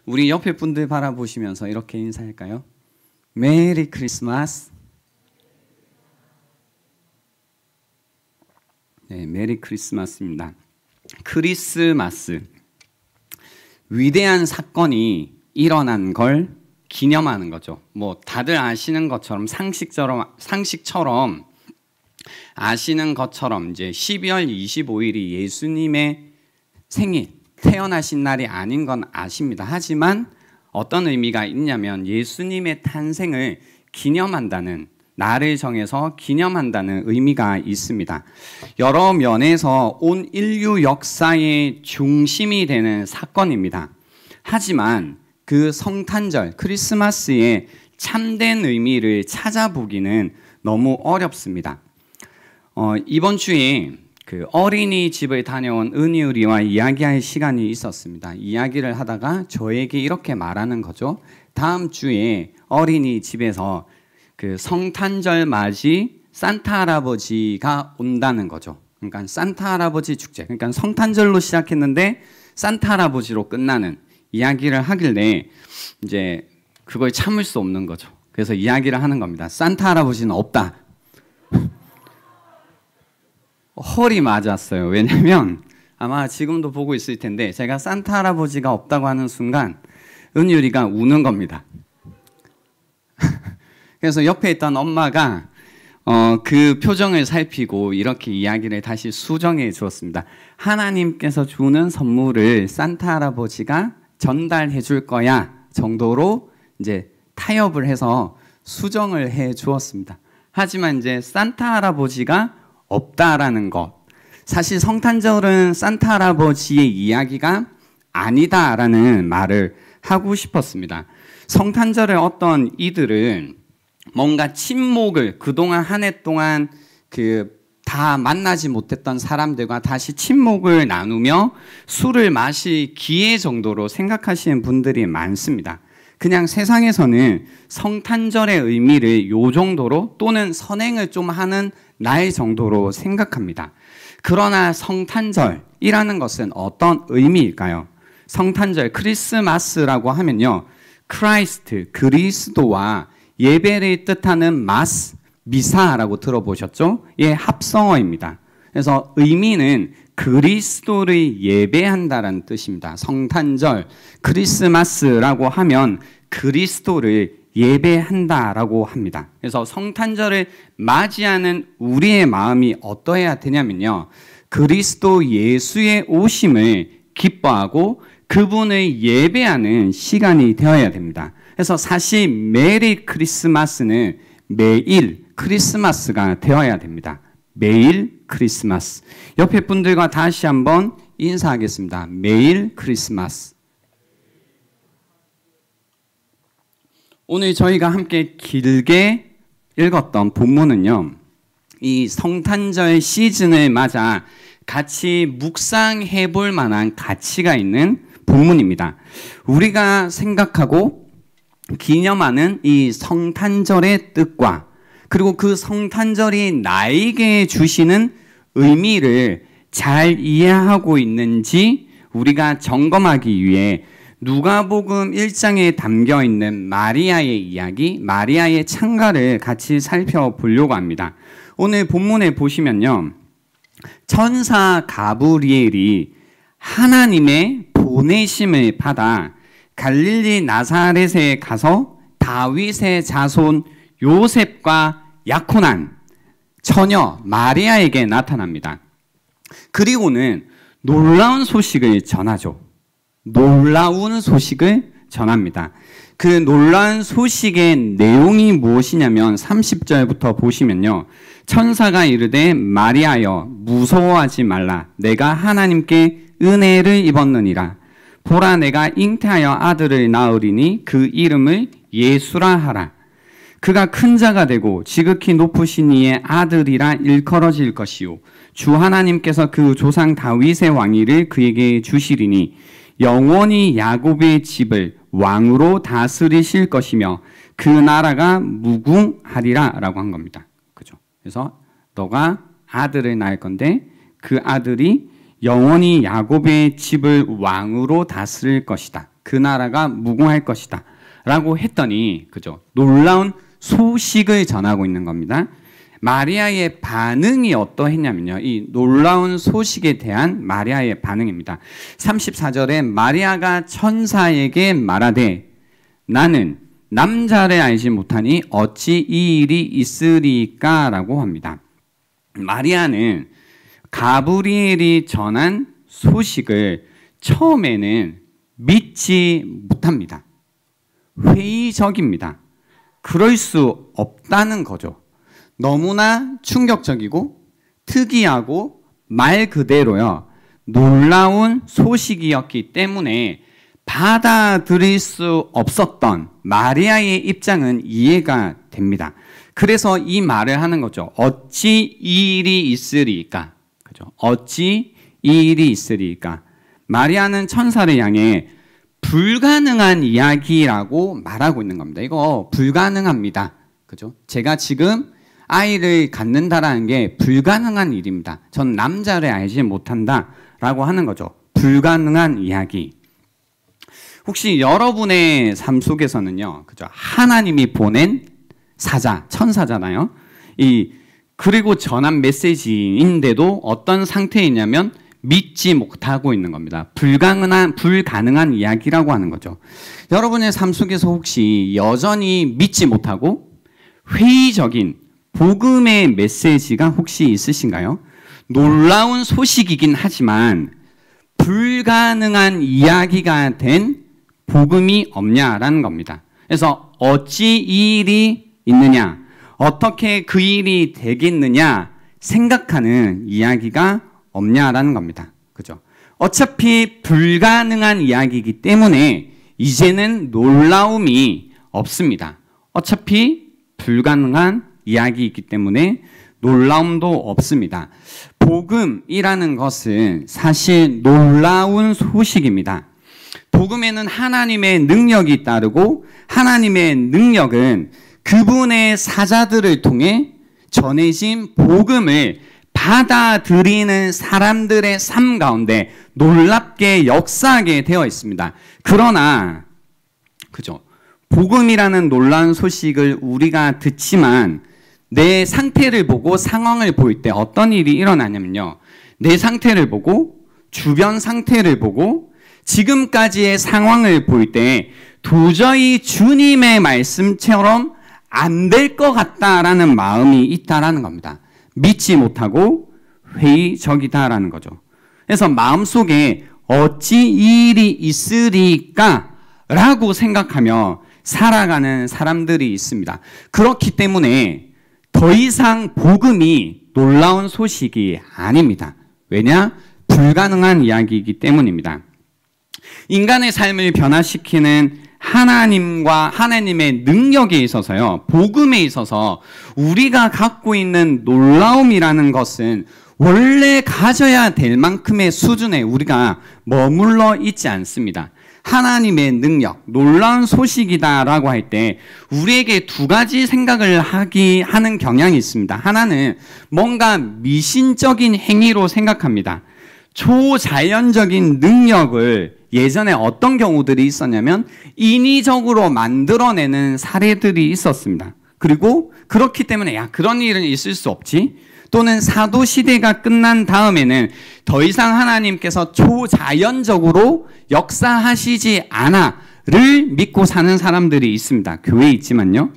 우리 옆에 분들 바라보시면서 이렇게 인사할까요? 메리 크리스마스. 네, 메리 크리스마스입니다. 크리스마스. 위대한 사건이 일어난 걸 기념하는 거죠. 뭐 다들 아시는 것처럼 상식처럼 아시는 것처럼 이제 12월 25일이 예수님의 생일, 태어나신 날이 아닌 건 아십니다. 하지만 어떤 의미가 있냐면 예수님의 탄생을 기념한다는, 날을 정해서 기념한다는 의미가 있습니다. 여러 면에서 온 인류 역사의 중심이 되는 사건입니다. 하지만 그 성탄절, 크리스마스의 참된 의미를 찾아보기는 너무 어렵습니다. 이번 주에 그 어린이집을 다녀온 은유리와 이야기할 시간이 있었습니다. 이야기를 하다가 저에게 이렇게 말하는 거죠. 다음 주에 어린이집에서 그 성탄절 맞이 산타 할아버지가 온다는 거죠. 그러니까 산타 할아버지 축제. 그러니까 성탄절로 시작했는데 산타 할아버지로 끝나는 이야기를 하길래 이제 그걸 참을 수 없는 거죠. 그래서 이야기를 하는 겁니다. 산타 할아버지는 없다. 헐이 맞았어요. 왜냐면 아마 지금도 보고 있을 텐데 제가 산타 할아버지가 없다고 하는 순간 은유리가 우는 겁니다. 그래서 옆에 있던 엄마가 그 표정을 살피고 이렇게 이야기를 다시 수정해 주었습니다. 하나님께서 주는 선물을 산타 할아버지가 전달해 줄 거야 정도로 이제 타협을 해서 수정을 해 주었습니다. 하지만 이제 산타 할아버지가 없다라는 것, 사실 성탄절은 산타 할아버지의 이야기가 아니다라는 말을 하고 싶었습니다. 성탄절에 어떤 이들은 뭔가 친목을 그동안 한 해 동안 다 만나지 못했던 사람들과 다시 친목을 나누며 술을 마실 기회 정도로 생각하시는 분들이 많습니다. 그냥 세상에서는 성탄절의 의미를 요 정도로 또는 선행을 좀 하는 날 정도로 생각합니다. 그러나 성탄절이라는 것은 어떤 의미일까요? 성탄절, 크리스마스라고 하면요, 크라이스트, 그리스도와 예배를 뜻하는 마스, 미사라고 들어보셨죠? 예, 합성어입니다. 그래서 의미는 그리스도를 예배한다라는 뜻입니다. 성탄절, 크리스마스라고 하면 그리스도를 예배한다라고 합니다. 그래서 성탄절을 맞이하는 우리의 마음이 어떠해야 되냐면요, 그리스도 예수의 오심을 기뻐하고 그분을 예배하는 시간이 되어야 됩니다. 그래서 사실 메리 크리스마스는 매일 크리스마스가 되어야 됩니다. 매일 크리스마스. 옆에 분들과 다시 한번 인사하겠습니다. 매일 크리스마스. 오늘 저희가 함께 길게 읽었던 본문은요, 이 성탄절 시즌을 맞아 같이 묵상해 볼 만한 가치가 있는 본문입니다. 우리가 생각하고 기념하는 이 성탄절의 뜻과 그리고 그 성탄절이 나에게 주시는 의미를 잘 이해하고 있는지 우리가 점검하기 위해 누가복음 1장에 담겨 있는 마리아의 이야기, 마리아의 창가를 같이 살펴보려고 합니다. 오늘 본문에 보시면요, 천사 가브리엘이 하나님의 보내심을 받아 갈릴리 나사렛에 가서 다윗의 자손 요셉과 약혼한 처녀 마리아에게 나타납니다. 그리고는 놀라운 소식을 전하죠. 놀라운 소식을 전합니다. 그 놀라운 소식의 내용이 무엇이냐면 30절부터 보시면요, 천사가 이르되 마리아여 무서워하지 말라. 내가 하나님께 은혜를 입었느니라. 보라, 내가 잉태하여 아들을 낳으리니 그 이름을 예수라 하라. 그가 큰 자가 되고 지극히 높으신 이의 아들이라 일컬어질 것이요, 주 하나님께서 그 조상 다윗의 왕위를 그에게 주시리니 영원히 야곱의 집을 왕으로 다스리실 것이며 그 나라가 무궁하리라 라고 한 겁니다. 그죠? 그래서 너가 아들을 낳을 건데 그 아들이 영원히 야곱의 집을 왕으로 다스릴 것이다. 그 나라가 무궁할 것이다 라고 했더니, 그죠? 놀라운 소식을 전하고 있는 겁니다. 마리아의 반응이 어떠했냐면요, 이 놀라운 소식에 대한 마리아의 반응입니다. 34절에 마리아가 천사에게 말하되 나는 남자를 알지 못하니 어찌 이 일이 있으리까 라고 합니다. 마리아는 가브리엘이 전한 소식을 처음에는 믿지 못합니다. 회의적입니다. 그럴 수 없다는 거죠. 너무나 충격적이고 특이하고 말 그대로요, 놀라운 소식이었기 때문에 받아들일 수 없었던 마리아의 입장은 이해가 됩니다. 그래서 이 말을 하는 거죠. 어찌 이 일이 있으리까? 그죠? 어찌 이 일이 있으리까? 마리아는 천사를 향해 불가능한 이야기라고 말하고 있는 겁니다. 이거 불가능합니다. 그죠? 제가 지금 아이를 갖는다라는 게 불가능한 일입니다. 전 남자를 알지 못한다라고 하는 거죠. 불가능한 이야기. 혹시 여러분의 삶 속에서는요, 그죠? 하나님이 보낸 사자, 천사잖아요. 그리고 전한 메시지인데도 어떤 상태에 있냐면 믿지 못하고 있는 겁니다. 불가능한 이야기라고 하는 거죠. 여러분의 삶 속에서 혹시 여전히 믿지 못하고 회의적인 복음의 메시지가 혹시 있으신가요? 놀라운 소식이긴 하지만 불가능한 이야기가 된 복음이 없냐라는 겁니다. 그래서 어찌 이 일이 있느냐, 어떻게 그 일이 되겠느냐 생각하는 이야기가 없냐라는 겁니다. 그죠? 어차피 불가능한 이야기이기 때문에 이제는 놀라움이 없습니다. 어차피 불가능한 이야기이기 때문에 놀라움도 없습니다. 복음이라는 것은 사실 놀라운 소식입니다. 복음에는 하나님의 능력이 따르고 하나님의 능력은 그분의 사자들을 통해 전해진 복음을 받아들이는 사람들의 삶 가운데 놀랍게 역사하게 되어 있습니다. 그러나 그죠? 복음이라는 놀라운 소식을 우리가 듣지만 내 상태를 보고 상황을 볼 때 어떤 일이 일어나냐면요, 내 상태를 보고 주변 상태를 보고 지금까지의 상황을 볼 때 도저히 주님의 말씀처럼 안 될 것 같다라는 마음이 있다라는 겁니다. 믿지 못하고 회의적이다라는 거죠. 그래서 마음속에 어찌 이 일이 있으리까 라고 생각하며 살아가는 사람들이 있습니다. 그렇기 때문에 더 이상 복음이 놀라운 소식이 아닙니다. 왜냐? 불가능한 이야기이기 때문입니다. 인간의 삶을 변화시키는 하나님과 하나님의 능력에 있어서요, 복음에 있어서 우리가 갖고 있는 놀라움이라는 것은 원래 가져야 될 만큼의 수준에 우리가 머물러 있지 않습니다. 하나님의 능력, 놀라운 소식이다라고 할 때 우리에게 두 가지 생각을 하는 경향이 있습니다. 하나는 뭔가 미신적인 행위로 생각합니다. 초자연적인 능력을 예전에 어떤 경우들이 있었냐면 인위적으로 만들어내는 사례들이 있었습니다. 그리고 그렇기 때문에 그런 일은 있을 수 없지, 또는 사도 시대가 끝난 다음에는 더 이상 하나님께서 초자연적으로 역사하시지 않아를 믿고 사는 사람들이 있습니다. 교회에 있지만요.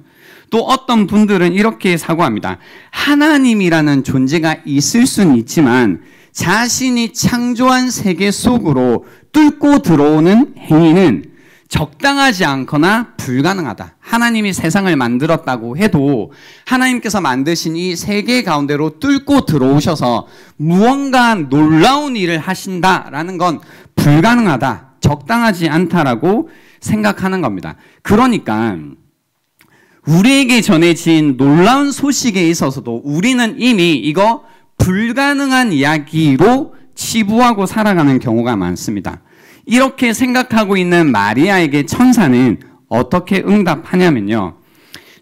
또 어떤 분들은 이렇게 사고합니다. 하나님이라는 존재가 있을 수는 있지만 자신이 창조한 세계 속으로 뚫고 들어오는 행위는 적당하지 않거나 불가능하다. 하나님이 세상을 만들었다고 해도 하나님께서 만드신 이 세계 가운데로 뚫고 들어오셔서 무언가 놀라운 일을 하신다라는 건 불가능하다, 적당하지 않다라고 생각하는 겁니다. 그러니까 우리에게 전해진 놀라운 소식에 있어서도 우리는 이미 이거 불가능한 이야기로 치부하고 살아가는 경우가 많습니다. 이렇게 생각하고 있는 마리아에게 천사는 어떻게 응답하냐면요,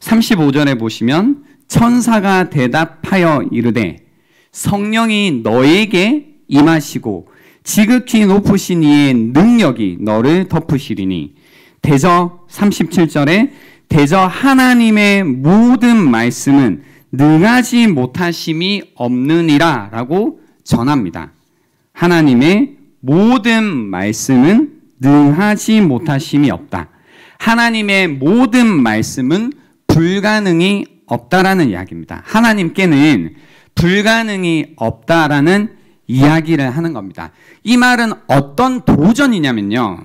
35절에 보시면 천사가 대답하여 이르되 성령이 너에게 임하시고 지극히 높으신 이의 능력이 너를 덮으시리니. 대저 37절에 대저 하나님의 모든 말씀은 능하지 못하심이 없느니라 라고 전합니다. 하나님의 모든 말씀은 능하지 못하심이 없다. 하나님의 모든 말씀은 불가능이 없다라는 이야기입니다. 하나님께는 불가능이 없다라는 이야기를 하는 겁니다. 이 말은 어떤 도전이냐면요,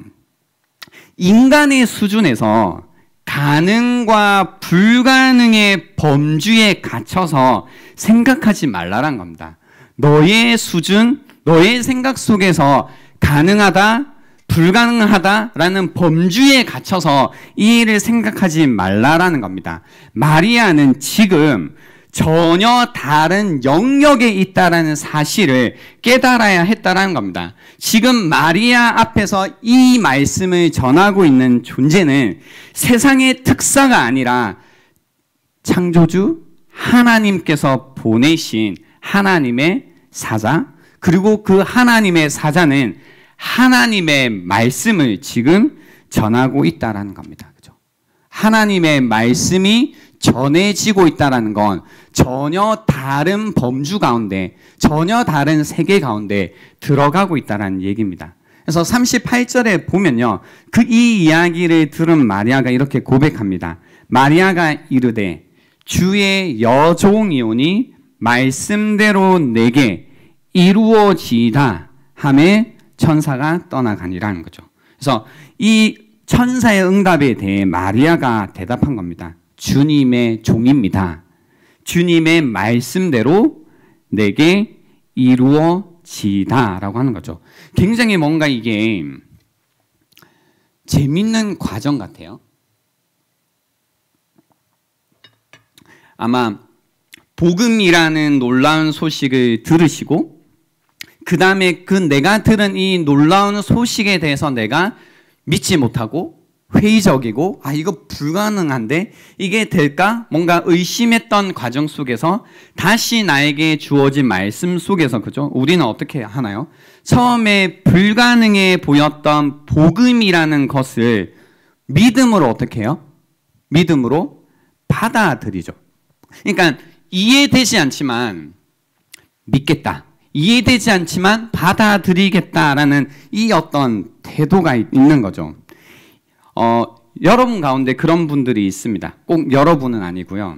인간의 수준에서 가능과 불가능의 범주에 갇혀서 생각하지 말라란 겁니다. 너의 수준, 너의 생각 속에서 가능하다, 불가능하다라는 범주에 갇혀서 이 일을 생각하지 말라라는 겁니다. 마리아는 지금 전혀 다른 영역에 있다라는 사실을 깨달아야 했다라는 겁니다. 지금 마리아 앞에서 이 말씀을 전하고 있는 존재는 세상의 특사가 아니라 창조주 하나님께서 보내신 하나님의 사자, 그리고 그 하나님의 사자는 하나님의 말씀을 지금 전하고 있다라는 겁니다. 그죠? 하나님의 말씀이 전해지고 있다는 건 전혀 다른 범주 가운데, 전혀 다른 세계 가운데 들어가고 있다는 얘기입니다. 그래서 38절에 보면요, 이 이야기를 들은 마리아가 이렇게 고백합니다. 마리아가 이르되 주의 여종이오니 말씀대로 내게 이루어지이다 하매 천사가 떠나가니라는 거죠. 그래서 이 천사의 응답에 대해 마리아가 대답한 겁니다. 주님의 종입니다. 주님의 말씀대로 내게 이루어지다 라고 하는 거죠. 굉장히 뭔가 이게 재밌는 과정 같아요. 아마 복음이라는 놀라운 소식을 들으시고 그 다음에 내가 들은 이 놀라운 소식에 대해서 내가 믿지 못하고 회의적이고 이거 불가능한데 이게 될까? 뭔가 의심했던 과정 속에서 다시 나에게 주어진 말씀 속에서, 그죠? 우리는 어떻게 하나요? 처음에 불가능해 보였던 복음이라는 것을 믿음으로 어떻게 해요? 믿음으로 받아들이죠. 그러니까 이해되지 않지만 믿겠다. 이해되지 않지만 받아들이겠다라는 이 어떤 태도가 있는 거죠. 여러분 가운데 그런 분들이 있습니다. 꼭 여러분은 아니고요.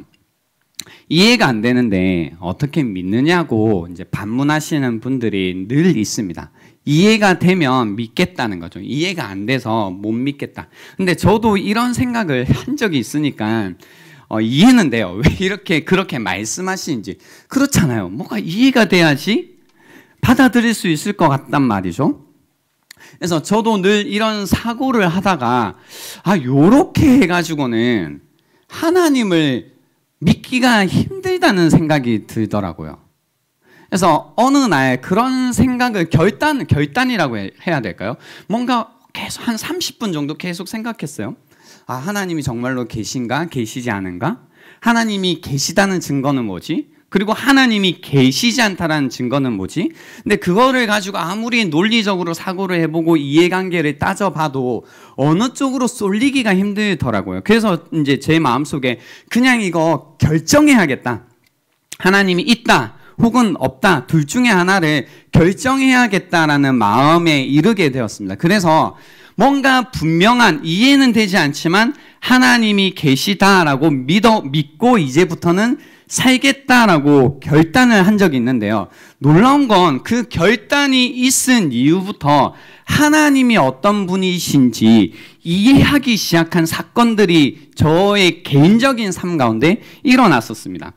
이해가 안 되는데 어떻게 믿느냐고 이제 반문하시는 분들이 늘 있습니다. 이해가 되면 믿겠다는 거죠. 이해가 안 돼서 못 믿겠다. 근데 저도 이런 생각을 한 적이 있으니까 이해는 돼요. 왜 이렇게 그렇게 말씀하시는지. 그렇잖아요. 뭐가 이해가 돼야지 받아들일 수 있을 것 같단 말이죠. 그래서 저도 늘 이런 사고를 하다가 요렇게 해가지고는 하나님을 믿기가 힘들다는 생각이 들더라고요. 그래서 어느 날 그런 생각을 결단이라고 해야 될까요? 뭔가 계속 한 30분 정도 계속 생각했어요. 하나님이 정말로 계신가? 계시지 않은가? 하나님이 계시다는 증거는 뭐지? 그리고 하나님이 계시지 않다라는 증거는 뭐지? 근데 그거를 가지고 아무리 논리적으로 사고를 해보고 이해관계를 따져봐도 어느 쪽으로 쏠리기가 힘들더라고요. 그래서 이제 제 마음속에 그냥 이거 결정해야겠다. 하나님이 있다 혹은 없다, 둘 중에 하나를 결정해야겠다라는 마음에 이르게 되었습니다. 그래서 뭔가 분명한, 이해는 되지 않지만 하나님이 계시다라고 믿고 이제부터는 살겠다라고 결단을 한 적이 있는데요. 놀라운 건 그 결단이 있은 이후부터 하나님이 어떤 분이신지 이해하기 시작한 사건들이 저의 개인적인 삶 가운데 일어났었습니다.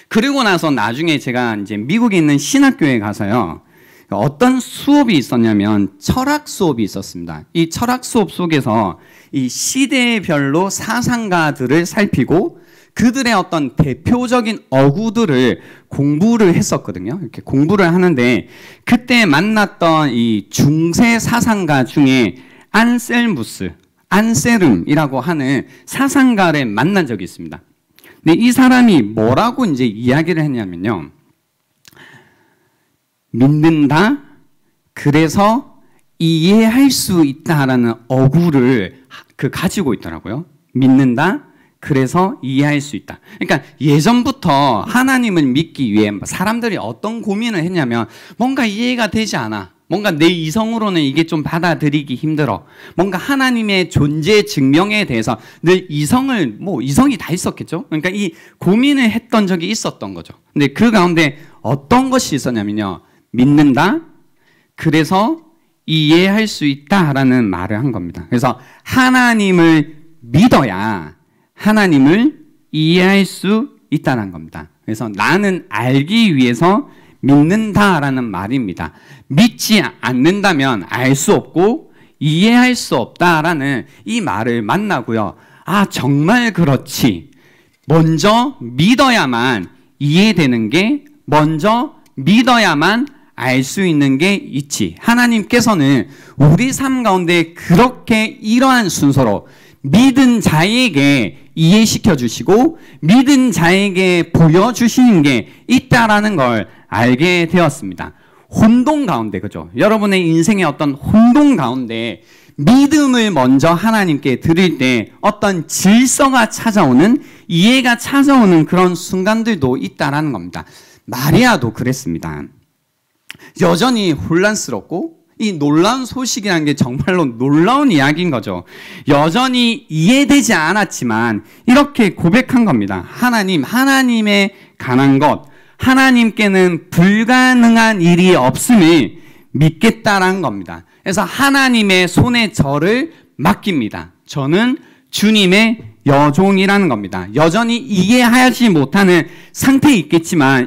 그리고 나서 나중에 제가 이제 미국에 있는 신학교에 가서요, 어떤 수업이 있었냐면 철학 수업이 있었습니다. 이 철학 수업 속에서 이 시대별로 사상가들을 살피고 그들의 어떤 대표적인 어구들을 공부를 했었거든요. 이렇게 공부를 하는데 그때 만났던 이 중세 사상가 중에 안셀름이라고 하는 사상가를 만난 적이 있습니다. 근데 이 사람이 뭐라고 이제 이야기를 했냐면요, 믿는다, 그래서 이해할 수 있다라는 어구를 가지고 있더라고요. 믿는다. 그래서 이해할 수 있다. 그러니까 예전부터 하나님을 믿기 위해 사람들이 어떤 고민을 했냐면 뭔가 이해가 되지 않아. 뭔가 내 이성으로는 이게 좀 받아들이기 힘들어. 뭔가 하나님의 존재 증명에 대해서 늘 이성이 다 있었겠죠? 그러니까 이 고민을 했던 적이 있었던 거죠. 근데 그 가운데 어떤 것이 있었냐면요. 믿는다. 그래서 이해할 수 있다라는 말을 한 겁니다. 그래서 하나님을 믿어야 하나님을 이해할 수 있다는 겁니다. 그래서 나는 알기 위해서 믿는다라는 말입니다. 믿지 않는다면 알 수 없고 이해할 수 없다라는 이 말을 만나고요. 아, 정말 그렇지. 먼저 믿어야만 이해되는 게, 먼저 믿어야만 알 수 있는 게 있지. 하나님께서는 우리 삶 가운데 그렇게 이러한 순서로 믿은 자에게 이해시켜 주시고 믿은 자에게 보여주시는 게 있다라는 걸 알게 되었습니다. 혼돈 가운데, 그죠? 여러분의 인생의 어떤 혼돈 가운데 믿음을 먼저 하나님께 드릴 때 어떤 질서가 찾아오는, 이해가 찾아오는 그런 순간들도 있다라는 겁니다. 마리아도 그랬습니다. 여전히 혼란스럽고 이 놀라운 소식이라는 게 정말로 놀라운 이야기인 거죠. 여전히 이해되지 않았지만 이렇게 고백한 겁니다. 하나님에 관한 것, 하나님께는 불가능한 일이 없음을 믿겠다라는 겁니다. 그래서 하나님의 손에 저를 맡깁니다. 저는 주님의 여종이라는 겁니다. 여전히 이해하지 못하는 상태에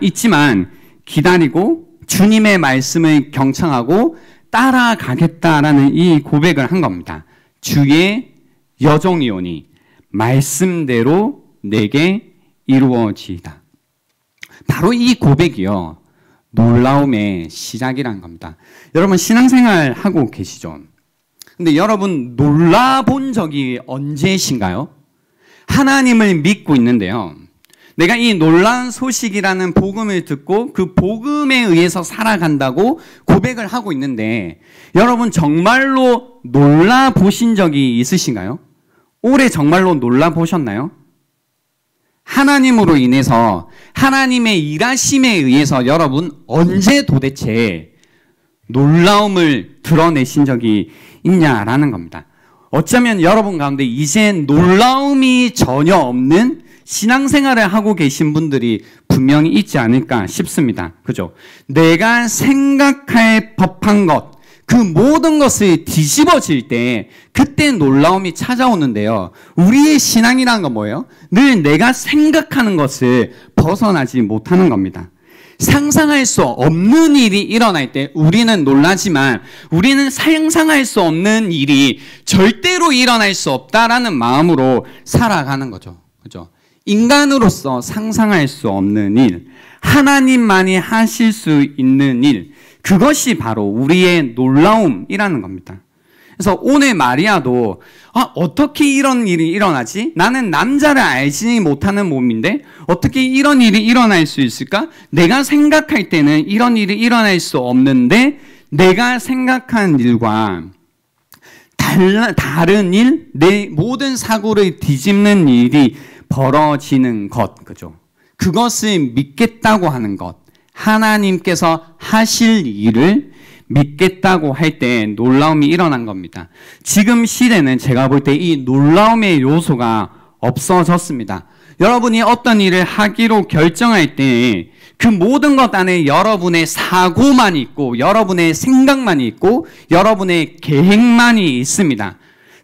있지만 기다리고 주님의 말씀을 경청하고 따라가겠다라는 이 고백을 한 겁니다. 주의 여종이오니 말씀대로 내게 이루어지이다. 바로 이 고백이요, 놀라움의 시작이라는 겁니다. 여러분 신앙생활 하고 계시죠? 근데 여러분 놀라본 적이 언제신가요? 하나님을 믿고 있는데요, 내가 이 놀라운 소식이라는 복음을 듣고 그 복음에 의해서 살아간다고 고백을 하고 있는데 여러분 정말로 놀라 보신 적이 있으신가요? 올해 정말로 놀라 보셨나요? 하나님으로 인해서, 하나님의 일하심에 의해서 여러분 언제 도대체 놀라움을 드러내신 적이 있냐라는 겁니다. 어쩌면 여러분 가운데 이제 놀라움이 전혀 없는 신앙생활을 하고 계신 분들이 분명히 있지 않을까 싶습니다. 그죠? 내가 생각할 법한 것, 그 모든 것을 뒤집어질 때 그때 놀라움이 찾아오는데요. 우리의 신앙이라는 건 뭐예요? 늘 내가 생각하는 것을 벗어나지 못하는 겁니다. 상상할 수 없는 일이 일어날 때 우리는 놀라지만 우리는 상상할 수 없는 일이 절대로 일어날 수 없다라는 마음으로 살아가는 거죠. 그죠? 인간으로서 상상할 수 없는 일, 하나님만이 하실 수 있는 일, 그것이 바로 우리의 놀라움이라는 겁니다. 그래서 오늘 마리아도 어떻게 이런 일이 일어나지? 나는 남자를 알지 못하는 몸인데 어떻게 이런 일이 일어날 수 있을까? 내가 생각할 때는 이런 일이 일어날 수 없는데 내가 생각한 일과 다른 일, 내 모든 사고를 뒤집는 일이 벌어지는 것, 그죠? 그것을 믿겠다고 하는 것, 하나님께서 하실 일을 믿겠다고 할 때 놀라움이 일어난 겁니다. 지금 시대는 제가 볼 때 이 놀라움의 요소가 없어졌습니다. 여러분이 어떤 일을 하기로 결정할 때 그 모든 것 안에 여러분의 사고만 있고 여러분의 생각만 있고 여러분의 계획만이 있습니다.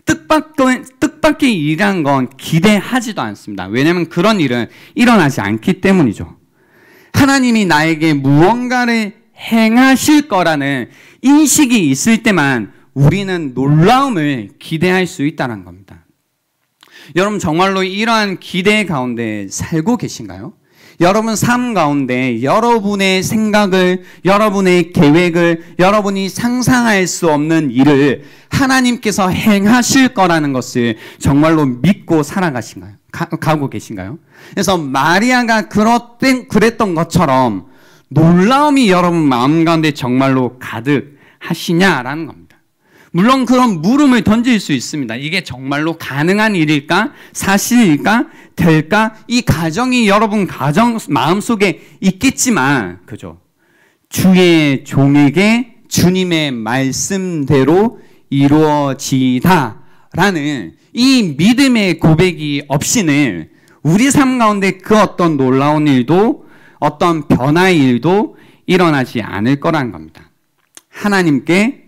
뜻밖의 일이란 건 기대하지도 않습니다. 왜냐하면 그런 일은 일어나지 않기 때문이죠. 하나님이 나에게 무언가를 행하실 거라는 인식이 있을 때만 우리는 놀라움을 기대할 수 있다는 겁니다. 여러분 정말로 이러한 기대 가운데 살고 계신가요? 여러분 삶 가운데 여러분의 생각을, 여러분의 계획을, 여러분이 상상할 수 없는 일을 하나님께서 행하실 거라는 것을 정말로 믿고 살아가신가요? 가고 계신가요? 그래서 마리아가 그랬던 것처럼 놀라움이 여러분 마음 가운데 정말로 가득 하시냐라는 겁니다. 물론 그런 물음을 던질 수 있습니다. 이게 정말로 가능한 일일까? 사실일까? 될까? 이 가정이 여러분 가정 마음속에 있겠지만, 그죠? 주의 종에게 주님의 말씀대로 이루어지다라는 이 믿음의 고백이 없이는 우리 삶 가운데 그 어떤 놀라운 일도 어떤 변화의 일도 일어나지 않을 거라는 겁니다. 하나님께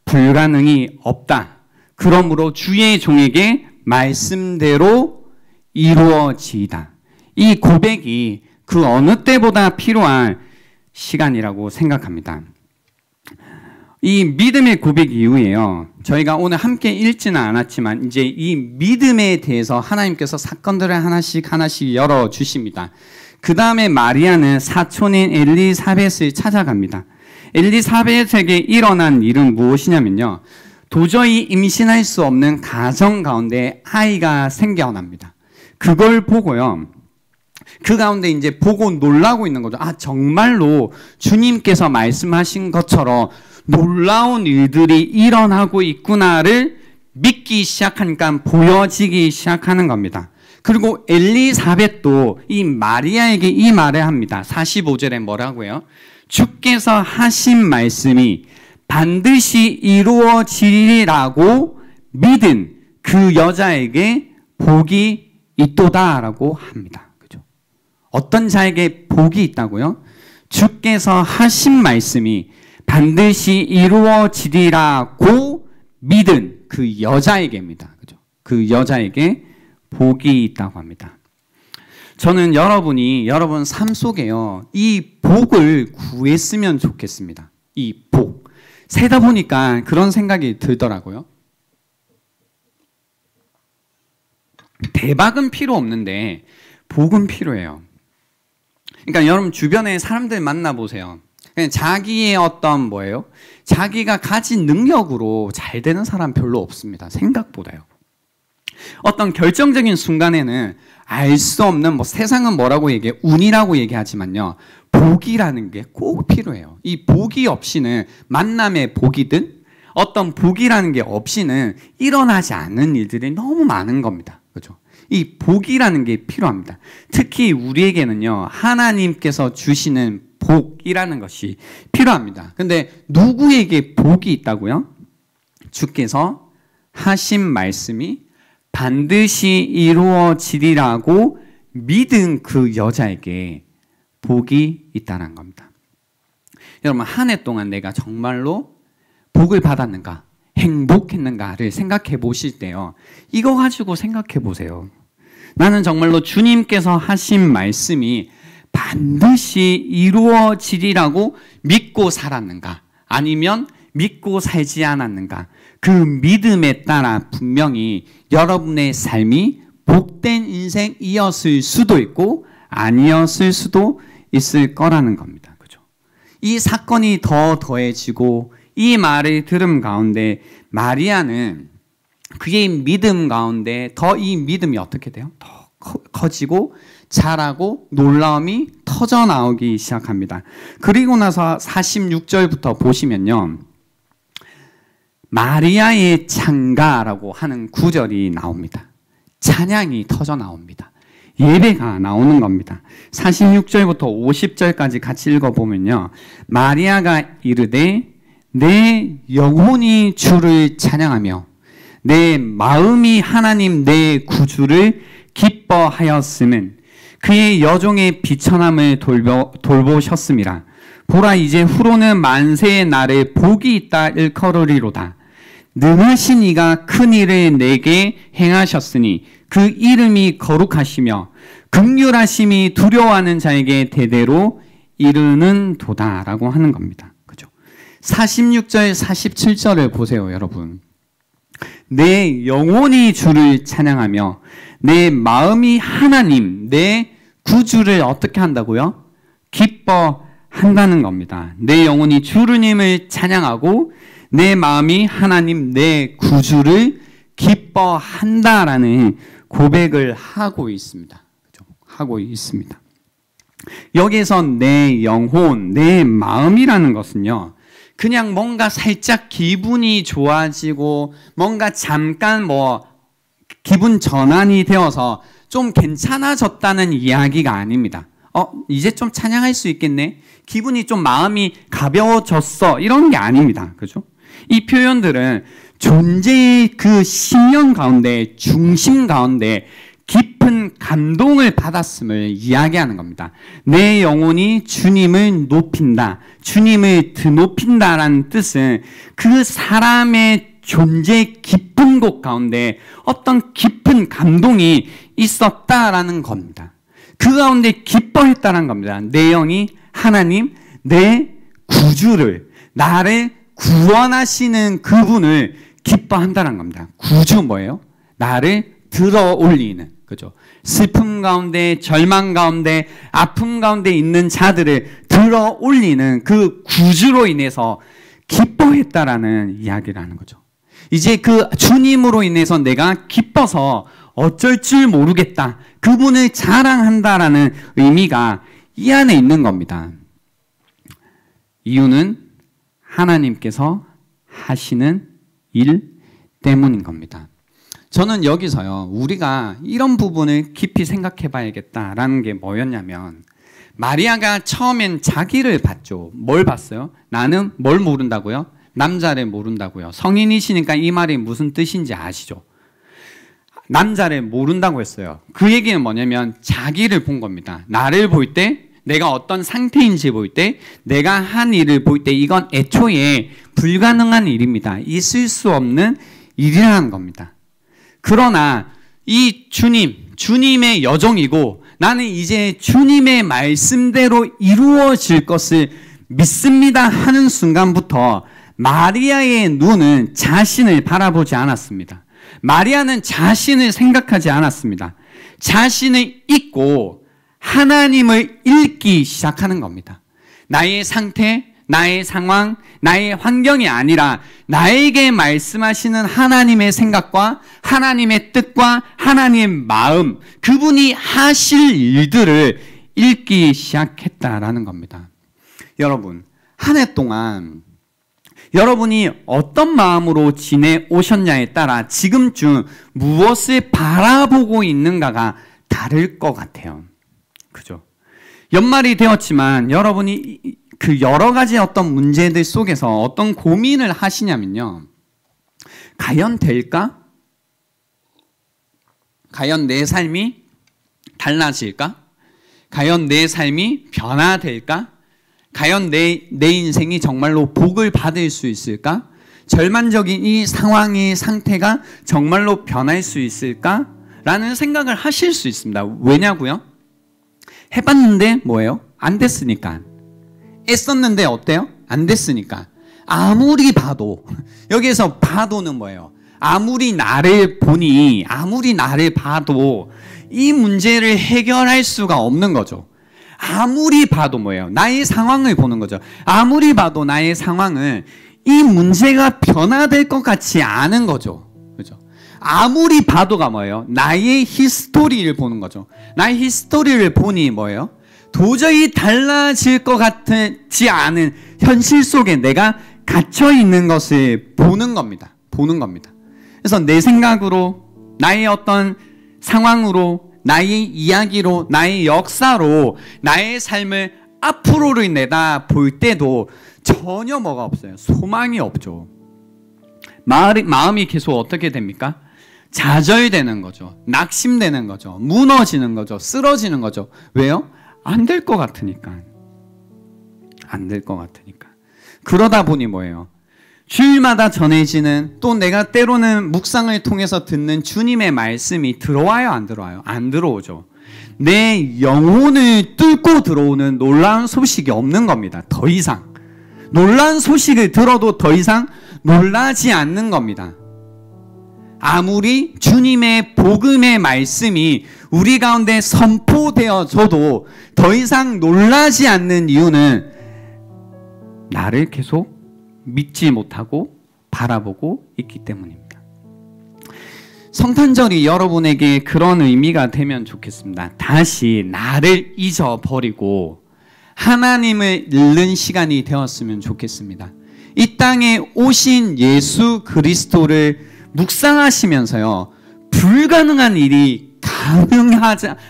불가능이 없다. 그러므로 주의 종에게 말씀대로 이루어지이다. 이 고백이 그 어느 때보다 필요한 시간이라고 생각합니다. 이 믿음의 고백 이후에요. 저희가 오늘 함께 읽지는 않았지만 이제 이 믿음에 대해서 하나님께서 사건들을 하나씩 열어주십니다. 그 다음에 마리아는 사촌인 엘리사벳을 찾아갑니다. 엘리사벳에게 일어난 일은 무엇이냐면요. 도저히 임신할 수 없는 가정 가운데 아이가 생겨납니다. 그걸 보고요. 그 가운데 이제 보고 놀라고 있는 거죠. 아, 정말로 주님께서 말씀하신 것처럼 놀라운 일들이 일어나고 있구나를 믿기 시작하니까 보여지기 시작하는 겁니다. 그리고 엘리사벳도 이 마리아에게 이 말을 합니다. 45절에 뭐라고요? 주께서 하신 말씀이 반드시 이루어지리라고 믿은 그 여자에게 복이 있도다라고 합니다. 그죠? 어떤 자에게 복이 있다고요? 주께서 하신 말씀이 반드시 이루어지리라고 믿은 그 여자에게입니다. 그죠? 그 여자에게 복이 있다고 합니다. 저는 여러분 삶 속에요. 이 복을 구했으면 좋겠습니다. 이 복. 세다 보니까 그런 생각이 들더라고요. 대박은 필요 없는데 복은 필요해요. 그러니까 여러분 주변에 사람들 만나보세요. 그냥 자기의 어떤 자기가 가진 능력으로 잘 되는 사람 별로 없습니다. 생각보다요. 어떤 결정적인 순간에는 알 수 없는 세상은 뭐라고 얘기해? 운이라고 얘기하지만요. 복이라는 게 꼭 필요해요. 이 복이 없이는 만남의 복이든 어떤 복이라는 게 없이는 일어나지 않는 일들이 너무 많은 겁니다. 그렇죠? 이 복이라는 게 필요합니다. 특히 우리에게는요. 하나님께서 주시는 복이라는 것이 필요합니다. 근데 누구에게 복이 있다고요? 주께서 하신 말씀이 반드시 이루어지리라고 믿은 그 여자에게 복이 있다는 겁니다. 여러분, 한 해 동안 내가 정말로 복을 받았는가, 행복했는가를 생각해 보실 때요. 이거 가지고 생각해 보세요. 나는 정말로 주님께서 하신 말씀이 반드시 이루어지리라고 믿고 살았는가, 아니면 믿고 살지 않았는가. 그 믿음에 따라 분명히 여러분의 삶이 복된 인생이었을 수도 있고 아니었을 수도 있을 거라는 겁니다. 그죠? 이 사건이 더 더해지고 이 말을 들음 가운데 마리아는 그의 믿음 가운데 더 이 믿음이 어떻게 돼요? 더 커지고 자라고 놀라움이 터져 나오기 시작합니다. 그리고 나서 46절부터 보시면요. 마리아의 찬가라고 하는 구절이 나옵니다. 찬양이 터져 나옵니다. 예배가 나오는 겁니다. 46절부터 50절까지 같이 읽어보면요. 마리아가 이르되 내 영혼이 주를 찬양하며 내 마음이 하나님 내 구주를 기뻐하였음은 그의 여종의 비천함을 돌보셨음이라. 보라 이제 후로는 만세의 날에 복이 있다 일컬으리로다. 능하신 이가 큰 일을 내게 행하셨으니 그 이름이 거룩하시며 긍휼하심이 두려워하는 자에게 대대로 이르는 도다라고 하는 겁니다. 그죠? 46절 47절을 보세요, 여러분. 내 영혼이 주를 찬양하며 내 마음이 하나님 내 구주를 어떻게 한다고요? 기뻐한다는 겁니다. 내 영혼이 주님을 찬양하고 내 마음이 하나님 내 구주를 기뻐한다라는 고백을 하고 있습니다. 그렇죠? 하고 있습니다. 여기에서 내 영혼, 내 마음이라는 것은요. 그냥 뭔가 살짝 기분이 좋아지고 뭔가 잠깐 기분 전환이 되어서 좀 괜찮아졌다는 이야기가 아닙니다. 이제 좀 찬양할 수 있겠네. 기분이 좀 마음이 가벼워졌어. 이런 게 아닙니다. 그죠? 이 표현들은 존재의 그 신령 가운데, 중심 가운데 깊은 감동을 받았음을 이야기하는 겁니다. 내 영혼이 주님을 높인다, 주님을 드높인다라는 뜻은 그 사람의 존재 깊은 곳 가운데 어떤 깊은 감동이 있었다라는 겁니다. 그 가운데 기뻐했다는 겁니다. 내 영이 하나님, 내 구주를, 나를 구원하시는 그분을 기뻐한다는 겁니다. 구주 뭐예요? 나를 들어 올리는, 그죠? 슬픔 가운데, 절망 가운데, 아픔 가운데 있는 자들을 들어 올리는 그 구주로 인해서 기뻐했다라는 이야기를 하는 거죠. 이제 그 주님으로 인해서 내가 기뻐서 어쩔 줄 모르겠다, 그분을 자랑한다라는 의미가 이 안에 있는 겁니다. 이유는 하나님께서 하시는 일 때문인 겁니다. 저는 여기서요, 우리가 이런 부분을 깊이 생각해 봐야겠다라는 게 뭐였냐면, 마리아가 처음엔 자기를 봤죠. 뭘 봤어요? 나는 뭘 모른다고요? 남자를 모른다고요. 성인이시니까 이 말이 무슨 뜻인지 아시죠? 남자를 모른다고 했어요. 그 얘기는 뭐냐면 자기를 본 겁니다. 나를 볼 때, 내가 어떤 상태인지 볼 때, 내가 한 일을 볼 때 이건 애초에 불가능한 일입니다. 있을 수 없는 일이라는 겁니다. 그러나 이 주님의 여정이고 나는 이제 주님의 말씀대로 이루어질 것을 믿습니다 하는 순간부터 마리아의 눈은 자신을 바라보지 않았습니다. 마리아는 자신을 생각하지 않았습니다. 자신을 잊고 하나님을 읽기 시작하는 겁니다. 나의 상태, 나의 상황, 나의 환경이 아니라 나에게 말씀하시는 하나님의 생각과 하나님의 뜻과 하나님의 마음, 그분이 하실 일들을 읽기 시작했다라는 겁니다. 여러분, 한 해 동안 여러분이 어떤 마음으로 지내오셨냐에 따라 지금쯤 무엇을 바라보고 있는가가 다를 것 같아요. 그죠? 연말이 되었지만 여러분이 그 여러 가지 어떤 문제들 속에서 어떤 고민을 하시냐면요. 과연 될까? 과연 내 삶이 달라질까? 과연 내 삶이 변화될까? 과연 내 인생이 정말로 복을 받을 수 있을까? 절망적인 이 상황의 상태가 정말로 변할 수 있을까? 라는 생각을 하실 수 있습니다. 왜냐고요? 해봤는데 뭐예요? 안 됐으니까. 애썼는데 어때요? 안 됐으니까. 아무리 봐도, 여기에서 봐도는 뭐예요? 아무리 나를 보니, 아무리 나를 봐도 이 문제를 해결할 수가 없는 거죠. 아무리 봐도 뭐예요? 나의 상황을 보는 거죠. 아무리 봐도 나의 상황은 이 문제가 변화될 것 같지 않은 거죠. 그죠? 아무리 봐도가 뭐예요? 나의 히스토리를 보는 거죠. 나의 히스토리를 보니 뭐예요? 도저히 달라질 것 같지 않은 현실 속에 내가 갇혀 있는 것을 보는 겁니다. 보는 겁니다. 그래서 내 생각으로, 나의 어떤 상황으로, 나의 이야기로, 나의 역사로 나의 삶을 앞으로를 내다 볼 때도 전혀 뭐가 없어요? 소망이 없죠. 마음이 계속 어떻게 됩니까? 좌절되는 거죠. 낙심되는 거죠. 무너지는 거죠. 쓰러지는 거죠. 왜요? 안 될 것 같으니까. 안 될 것 같으니까. 그러다 보니 뭐예요? 주일마다 전해지는, 또 내가 때로는 묵상을 통해서 듣는 주님의 말씀이 들어와요, 안 들어와요? 안 들어오죠. 내 영혼을 뚫고 들어오는 놀라운 소식이 없는 겁니다. 더 이상. 놀라운 소식을 들어도 더 이상 놀라지 않는 겁니다. 아무리 주님의 복음의 말씀이 우리 가운데 선포되어져도 더 이상 놀라지 않는 이유는 나를 계속 믿지 못하고 바라보고 있기 때문입니다. 성탄절이 여러분에게 그런 의미가 되면 좋겠습니다. 다시 나를 잊어버리고 하나님을 잃는 시간이 되었으면 좋겠습니다. 이 땅에 오신 예수 그리스도를 묵상하시면서요, 불가능한 일이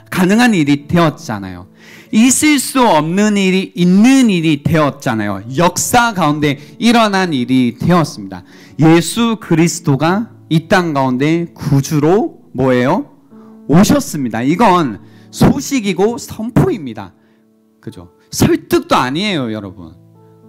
가능한 일이 되었잖아요. 있을 수 없는 일이 있는 일이 되었잖아요. 역사 가운데 일어난 일이 되었습니다. 예수 그리스도가 이 땅 가운데 구주로 뭐예요? 오셨습니다. 이건 소식이고 선포입니다. 그죠? 설득도 아니에요, 여러분.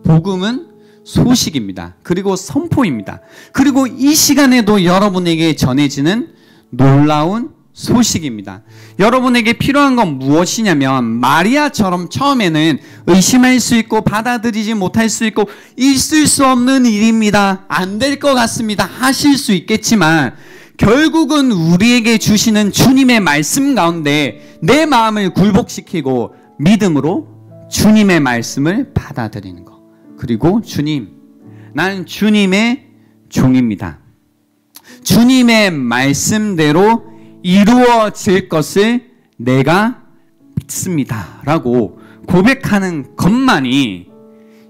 복음은 소식입니다. 그리고 선포입니다. 그리고 이 시간에도 여러분에게 전해지는 놀라운 소식입니다. 여러분에게 필요한 건 무엇이냐면, 마리아처럼 처음에는 의심할 수 있고 받아들이지 못할 수 있고 있을 수 없는 일입니다, 안 될 것 같습니다 하실 수 있겠지만, 결국은 우리에게 주시는 주님의 말씀 가운데 내 마음을 굴복시키고 믿음으로 주님의 말씀을 받아들이는 것. 그리고 주님, 나는 주님의 종입니다. 주님의 말씀대로 이루어질 것을 내가 믿습니다 라고 고백하는 것만이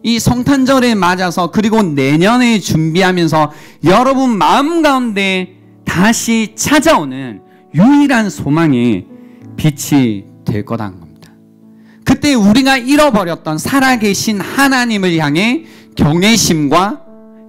이 성탄절에 맞아서, 그리고 내년을 준비하면서 여러분 마음 가운데 다시 찾아오는 유일한 소망의 빛이 될 거라는 겁니다. 그때 우리가 잃어버렸던 살아계신 하나님을 향해 경외심과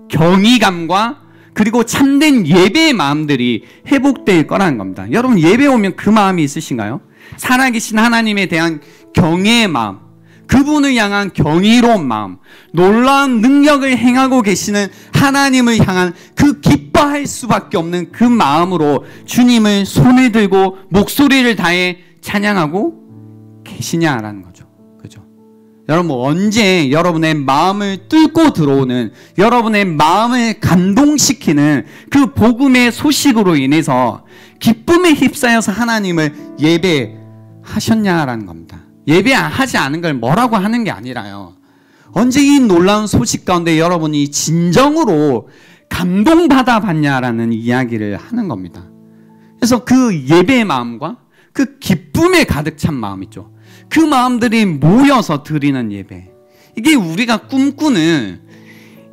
경이감과 그리고 참된 예배의 마음들이 회복될 거라는 겁니다. 여러분, 예배 오면 그 마음이 있으신가요? 살아계신 하나님에 대한 경외의 마음, 그분을 향한 경이로운 마음, 놀라운 능력을 행하고 계시는 하나님을 향한 그 기뻐할 수밖에 없는 그 마음으로 주님을 손을 들고 목소리를 다해 찬양하고 계시냐라는 거죠. 그죠? 여러분, 언제 여러분의 마음을 뚫고 들어오는, 여러분의 마음을 감동시키는 그 복음의 소식으로 인해서 기쁨에 휩싸여서 하나님을 예배하셨냐라는 겁니다. 예배하지 않은 걸 뭐라고 하는 게 아니라요, 언제 이 놀라운 소식 가운데 여러분이 진정으로 감동받아 봤냐라는 이야기를 하는 겁니다. 그래서 그 예배의 마음과 그 기쁨에 가득 찬 마음 있죠. 그 마음들이 모여서 드리는 예배, 이게 우리가 꿈꾸는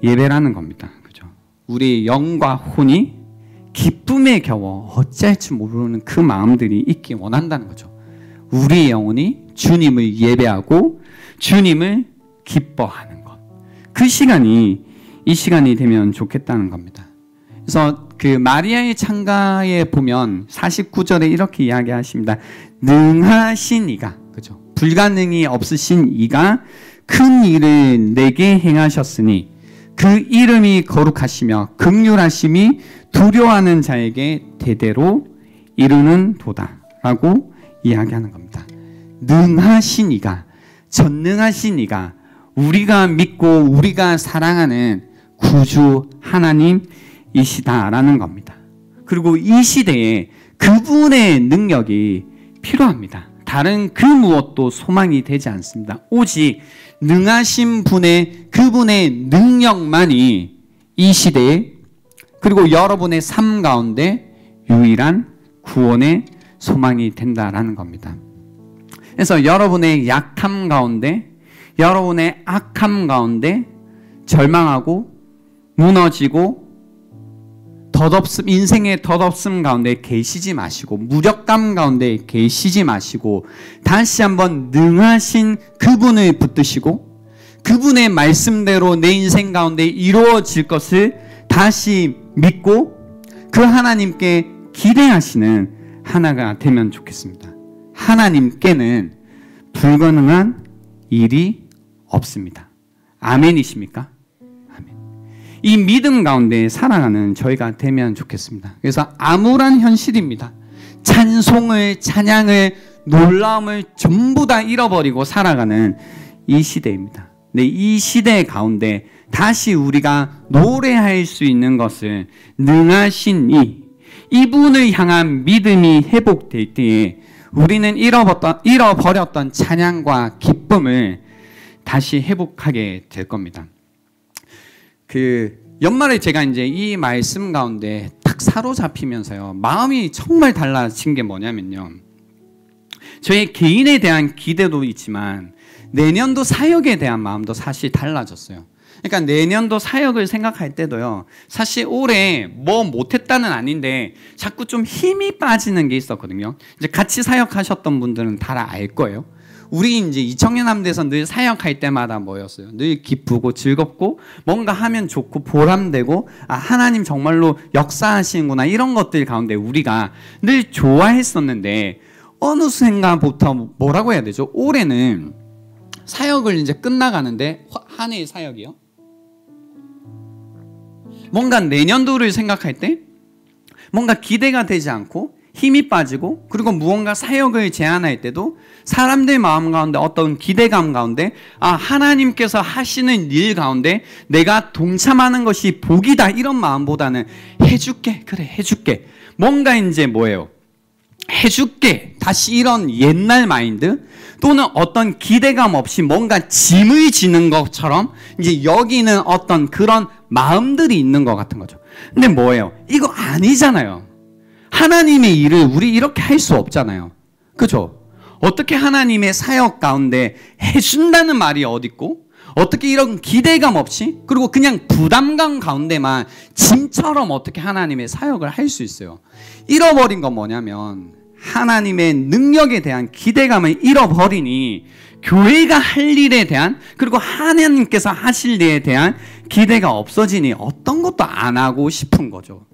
예배라는 겁니다. 그죠? 우리 영과 혼이 기쁨에 겨워 어찌할 줄 모르는 그 마음들이 있기 원한다는 거죠. 우리의 영혼이 주님을 예배하고 주님을 기뻐하는 것, 그 시간이 이 시간이 되면 좋겠다는 겁니다. 그래서 그 마리아의 창가에 보면 49절에 이렇게 이야기하십니다. 능하신 이가, 그죠? 불가능이 없으신 이가 큰 일을 내게 행하셨으니 그 이름이 거룩하시며 긍휼하심이 두려워하는 자에게 대대로 이루는 도다라고 이야기하는 겁니다. 능하신 이가, 전능하신 이가, 우리가 믿고 우리가 사랑하는 구주 하나님이시다라는 겁니다. 그리고 이 시대에 그분의 능력이 필요합니다. 다른 그 무엇도 소망이 되지 않습니다. 오직 능하신 분의, 그분의 능력만이 이 시대에, 그리고 여러분의 삶 가운데 유일한 구원의 소망이 된다라는 겁니다. 그래서 여러분의 약함 가운데, 여러분의 악함 가운데 절망하고 무너지고 인생의 덧없음 가운데 계시지 마시고, 무력감 가운데 계시지 마시고, 다시 한번 능하신 그분을 붙드시고 그분의 말씀대로 내 인생 가운데 이루어질 것을 다시 믿고 그 하나님께 기대하시는 하나가 되면 좋겠습니다. 하나님께는 불가능한 일이 없습니다. 아멘이십니까? 아멘. 이 믿음 가운데 살아가는 저희가 되면 좋겠습니다. 그래서 암울한 현실입니다. 찬송을, 찬양을, 놀라움을 전부 다 잃어버리고 살아가는 이 시대입니다. 네, 이 시대 가운데 다시 우리가 노래할 수 있는 것은 능하신 이분을 향한 믿음이 회복될 때에 우리는 잃어버렸던 찬양과 기쁨을 다시 회복하게 될 겁니다. 연말에 제가 이제 이 말씀 가운데 딱 사로잡히면서요, 마음이 정말 달라진 게 뭐냐면요, 저의 개인에 대한 기대도 있지만 내년도 사역에 대한 마음도 사실 달라졌어요. 그러니까 내년도 사역을 생각할 때도요. 사실 올해 뭐 못했다는 아닌데 자꾸 좀 힘이 빠지는 게 있었거든요. 이제 같이 사역하셨던 분들은 다 알 거예요. 우리 이제 이청년함대에서 늘 사역할 때마다 뭐였어요? 늘 기쁘고 즐겁고 뭔가 하면 좋고 보람되고 아 하나님 정말로 역사하시는구나 이런 것들 가운데 우리가 늘 좋아했었는데 어느 순간부터 뭐라고 해야 되죠? 올해는 사역을 이제 끝나가는데 한 해의 사역이요? 뭔가 내년도를 생각할 때 뭔가 기대가 되지 않고 힘이 빠지고 그리고 무언가 사역을 제안할 때도 사람들 마음 가운데 어떤 기대감 가운데 아 하나님께서 하시는 일 가운데 내가 동참하는 것이 복이다 이런 마음보다는 해줄게 그래 해줄게 뭔가 이제 뭐예요 해줄게 다시 이런 옛날 마인드 또는 어떤 기대감 없이 뭔가 짐을 지는 것처럼 이제 여기는 어떤 그런 마음들이 있는 것 같은 거죠. 근데 뭐예요 이거 아니잖아요. 하나님의 일을 우리 이렇게 할 수 없잖아요. 그죠? 어떻게 하나님의 사역 가운데 해준다는 말이 어딨고 어떻게 이런 기대감 없이 그리고 그냥 부담감 가운데만 짐처럼 어떻게 하나님의 사역을 할 수 있어요. 잃어버린 건 뭐냐면 하나님의 능력에 대한 기대감을 잃어버리니 교회가 할 일에 대한 그리고 하나님께서 하실 일에 대한 기대가 없어지니 어떤 것도 안 하고 싶은 거죠.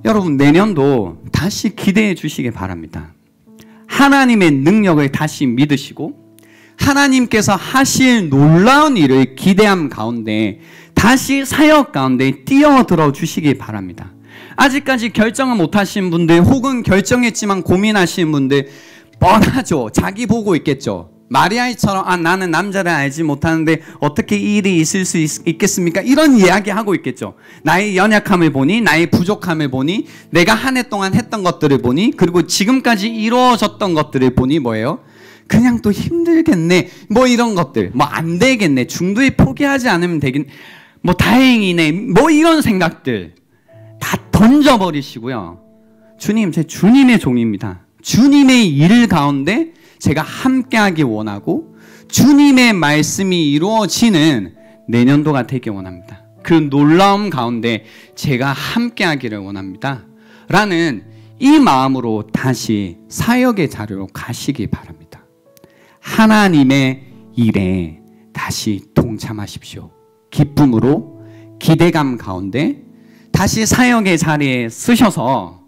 여러분 내년도 다시 기대해 주시기 바랍니다. 하나님의 능력을 다시 믿으시고 하나님께서 하실 놀라운 일을 기대함 가운데 다시 사역 가운데 뛰어들어 주시기 바랍니다. 아직까지 결정을 못하신 분들 혹은 결정했지만 고민하시는 분들 뻔하죠. 자기 보고 있겠죠. 마리아처럼 아 나는 남자를 알지 못하는데 어떻게 이 일이 있을 수 있겠습니까? 이런 이야기하고 있겠죠. 나의 연약함을 보니 나의 부족함을 보니 내가 한 해 동안 했던 것들을 보니 그리고 지금까지 이루어졌던 것들을 보니 뭐예요? 그냥 또 힘들겠네 뭐 이런 것들 뭐 안 되겠네 중도에 포기하지 않으면 되긴 뭐 다행이네 뭐 이런 생각들 다 던져버리시고요. 주님 제 주님의 종입니다. 주님의 일 가운데 제가 함께하기 원하고 주님의 말씀이 이루어지는 내년도가 되기 원합니다. 그 놀라움 가운데 제가 함께하기를 원합니다. 라는 이 마음으로 다시 사역의 자리로 가시기 바랍니다. 하나님의 일에 다시 동참하십시오. 기쁨으로 기대감 가운데 다시 사역의 자리에 쓰셔서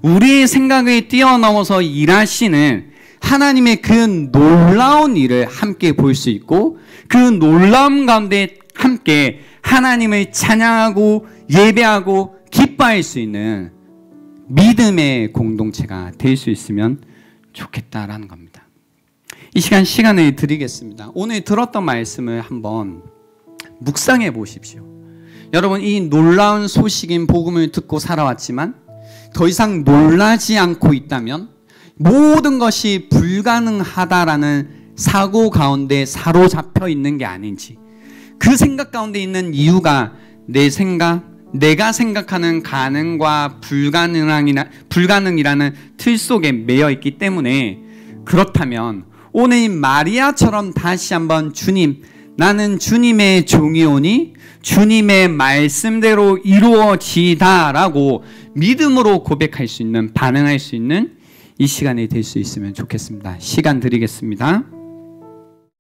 우리의 생각을 뛰어넘어서 일하시는 하나님의 그 놀라운 일을 함께 볼 수 있고 그 놀라움 가운데 함께 하나님을 찬양하고 예배하고 기뻐할 수 있는 믿음의 공동체가 될 수 있으면 좋겠다라는 겁니다. 이 시간을 드리겠습니다. 오늘 들었던 말씀을 한번 묵상해 보십시오. 여러분 이 놀라운 소식인 복음을 듣고 살아왔지만 더 이상 놀라지 않고 있다면 모든 것이 불가능하다라는 사고 가운데 사로잡혀 있는 게 아닌지 그 생각 가운데 있는 이유가 내 생각, 내가 생각하는 가능과 불가능이라는 틀 속에 매여 있기 때문에 그렇다면 오늘 마리아처럼 다시 한번 주님 나는 주님의 종이오니 주님의 말씀대로 이루어지다라고 믿음으로 고백할 수 있는 반응할 수 있는 이 시간이 될 수 있으면 좋겠습니다. 시간 드리겠습니다.